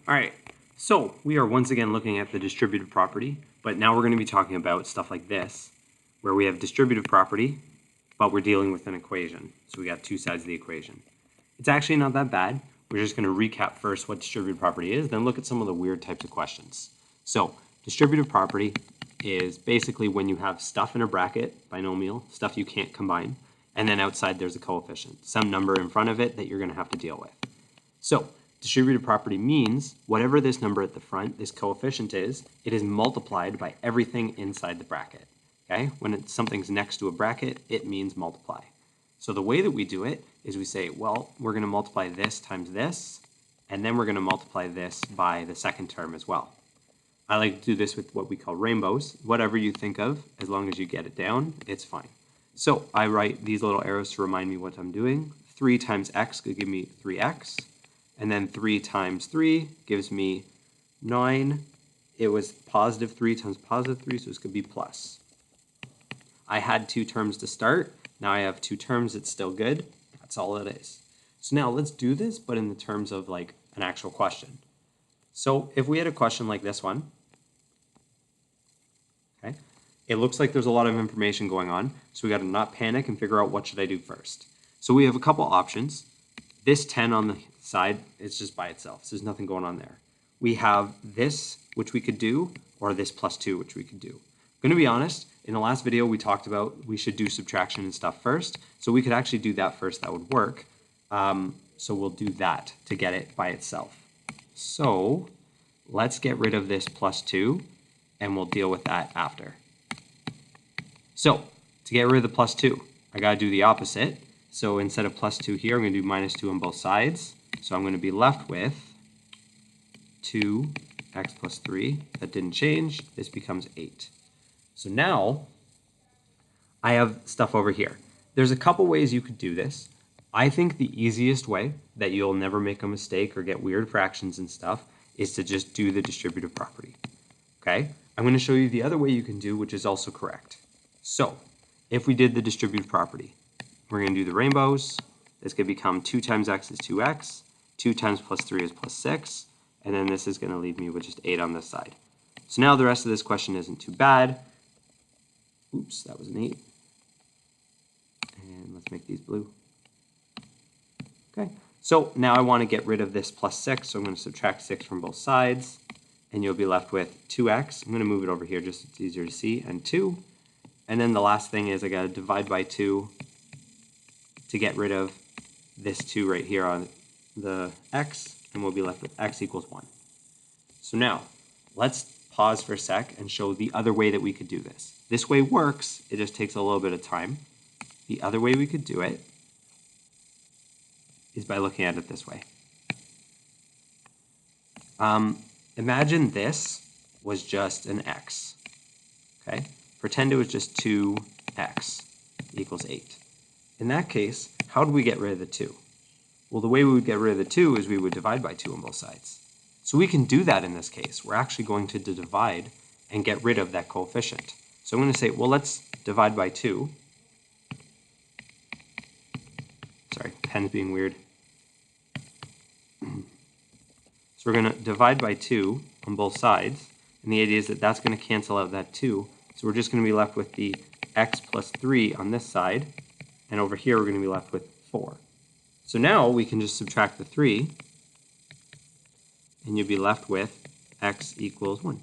All right, so we are once again looking at the distributive property, but now we're going to be talking about stuff like this, where we have distributive property, but we're dealing with an equation. So we got two sides of the equation. It's actually not that bad. We're just going to recap first what distributive property is, then look at some of the weird types of questions. So distributive property is basically when you have stuff in a bracket, binomial, stuff you can't combine, and then outside there's a coefficient, some number in front of it that you're going to have to deal with. So distributive property means whatever this number at the front, this coefficient is, it is multiplied by everything inside the bracket. Okay? When something's next to a bracket, it means multiply. So the way that we do it is we say, well, we're going to multiply this times this, and then we're going to multiply this by the second term as well. I like to do this with what we call rainbows. Whatever you think of, as long as you get it down, it's fine. So I write these little arrows to remind me what I'm doing. 3 times x could give me 3x. And then 3 times 3 gives me 9. It was positive 3 times positive 3, so this could be plus. I had 2 terms to start. Now I have 2 terms. It's still good. That's all it is. So now let's do this, but in the terms of like an actual question. So if we had a question like this one, okay, it looks like there's a lot of information going on. So we got to not panic and figure out what should I do first. So we have a couple options. This 10 on the side, it's just by itself. So there's nothing going on there. We have this, which we could do, or this plus 2, which we could do. I'm going to be honest, in the last video we talked about we should do subtraction and stuff first. So we could actually do that first. That would work. So we'll do that to get it by itself. So let's get rid of this plus 2, and we'll deal with that after. So to get rid of the plus 2, I got to do the opposite. So instead of plus 2 here, I'm going to do minus 2 on both sides. So I'm going to be left with 2x plus 3. That didn't change. This becomes 8. So now I have stuff over here. There's a couple ways you could do this. I think the easiest way that you'll never make a mistake or get weird fractions and stuff is to just do the distributive property. Okay? I'm going to show you the other way you can do, which is also correct. So if we did the distributive property, we're going to do the rainbows. This could become 2 times x is 2x, 2 times plus 3 is plus 6, and then this is going to leave me with just 8 on this side. So now the rest of this question isn't too bad. Oops, that was an 8. And let's make these blue. Okay, so now I want to get rid of this plus 6, so I'm going to subtract 6 from both sides, and you'll be left with 2x. I'm going to move it over here just so it's easier to see, and 2. And then the last thing is I got to divide by 2 to get rid of this 2 right here on the x, and we'll be left with x equals 1. So now, let's pause for a sec and show the other way that we could do this. This way works, it just takes a little bit of time. The other way we could do it is by looking at it this way. Imagine this was just an x, okay? Pretend it was just 2x equals 8. In that case, how do we get rid of the 2? Well, the way we would get rid of the 2 is we would divide by 2 on both sides. So we can do that in this case. We're actually going to divide and get rid of that coefficient. So I'm going to say, well, let's divide by 2. Sorry, pen's being weird. So we're going to divide by 2 on both sides. And the idea is that that's going to cancel out that 2. So we're just going to be left with the x plus 3 on this side. And over here, we're going to be left with 4. So now we can just subtract the 3, and you'll be left with x equals 1.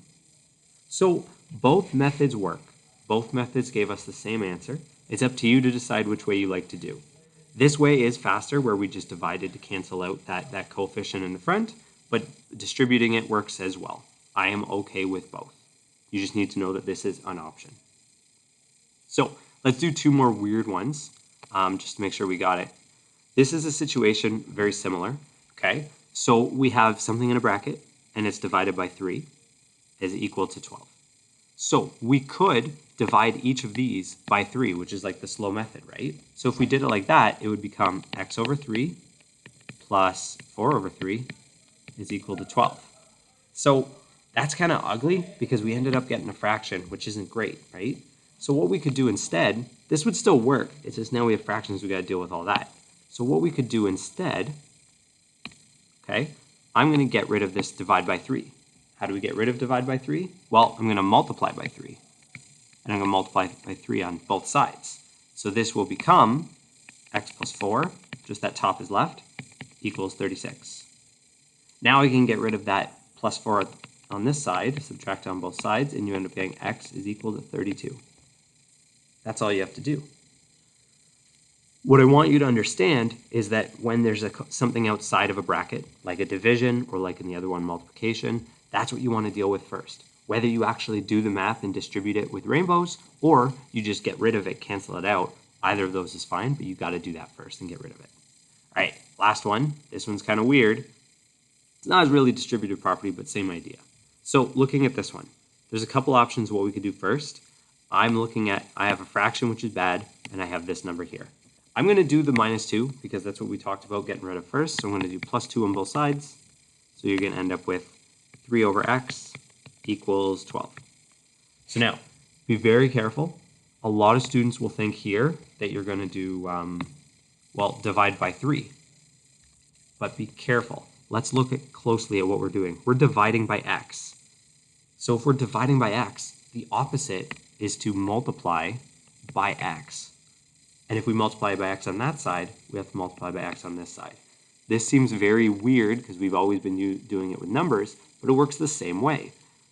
So both methods work. Both methods gave us the same answer. It's up to you to decide which way you like to do. This way is faster, where we just divided to cancel out that coefficient in the front, but distributing it works as well. I am okay with both. You just need to know that this is an option. So let's do 2 more weird ones. Just to make sure we got it. This is a situation very similar, okay? So we have something in a bracket, and it's divided by 3 is equal to 12. So we could divide each of these by 3, which is like the slow method, right? So if we did it like that, it would become x over 3 plus 4 over 3 is equal to 12. So that's kind of ugly because we ended up getting a fraction, which isn't great, right? So what we could do instead, this would still work. It's just now we have fractions, we got to deal with all that. So what we could do instead, okay, I'm going to get rid of this divide by 3. How do we get rid of divide by 3? Well, I'm going to multiply by 3. And I'm going to multiply by 3 on both sides. So this will become x plus 4, just that top is left, equals 36. Now I can get rid of that plus 4 on this side, subtract on both sides, and you end up getting x is equal to 32. That's all you have to do. What I want you to understand is that when there's something outside of a bracket, like a division or like in the other one, multiplication, that's what you want to deal with first. Whether you actually do the math and distribute it with rainbows, or you just get rid of it, cancel it out, either of those is fine, but you got to do that first and get rid of it. All right, last one. This one's kind of weird. It's not really distributive property, but same idea. So looking at this one, there's a couple options what we could do first. I have a fraction, which is bad, and I have this number here. I'm going to do the -2 because that's what we talked about getting rid of first. So I'm going to do +2 on both sides. So you're going to end up with 3 over x equals 12. So now, be very careful. A lot of students will think here that you're going to do, divide by 3. But be careful. Let's look closely at what we're doing. We're dividing by x. So if we're dividing by x, the opposite is to multiply by x. And if we multiply by x on that side, we have to multiply by x on this side. This seems very weird because we've always been doing it with numbers, but it works the same way.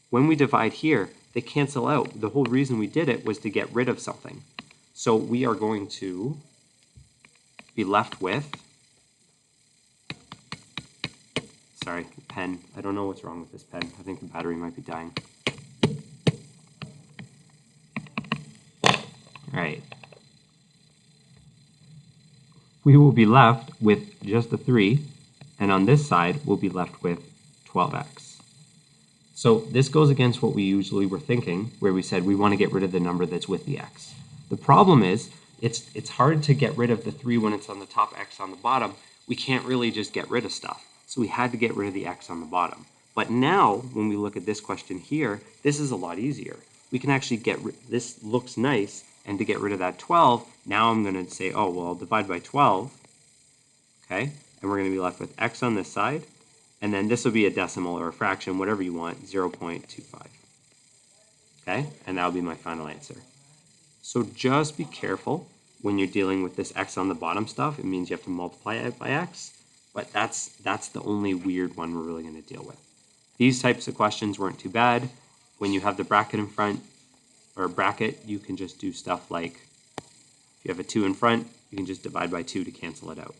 When we divide here, they cancel out. The whole reason we did it was to get rid of something. So we are going to be left with, sorry, pen. I don't know what's wrong with this pen. I think the battery might be dying. All right. We will be left with just the 3, and on this side, we'll be left with 12x. So this goes against what we usually were thinking, where we said we want to get rid of the number that's with the x. The problem is, it's hard to get rid of the 3 when it's on the top, x on the bottom. We can't really just get rid of stuff. So we had to get rid of the x on the bottom. But now, when we look at this question here, this is a lot easier. We can actually this looks nice, and to get rid of that 12, now I'm going to say, oh, well, I'll divide by 12, okay? And we're going to be left with x on this side, and then this will be a decimal or a fraction, whatever you want, 0.25, okay? And that'll be my final answer. So just be careful when you're dealing with this x on the bottom stuff. It means you have to multiply it by x, but that's the only weird one we're really going to deal with. These types of questions weren't too bad. When you have the bracket in front, or a bracket, you can just do stuff like, if you have a 2 in front, you can just divide by 2 to cancel it out.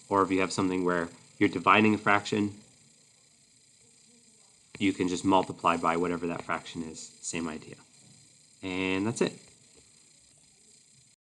Or if you have something where you're dividing a fraction, you can just multiply by whatever that fraction is, same idea. And that's it.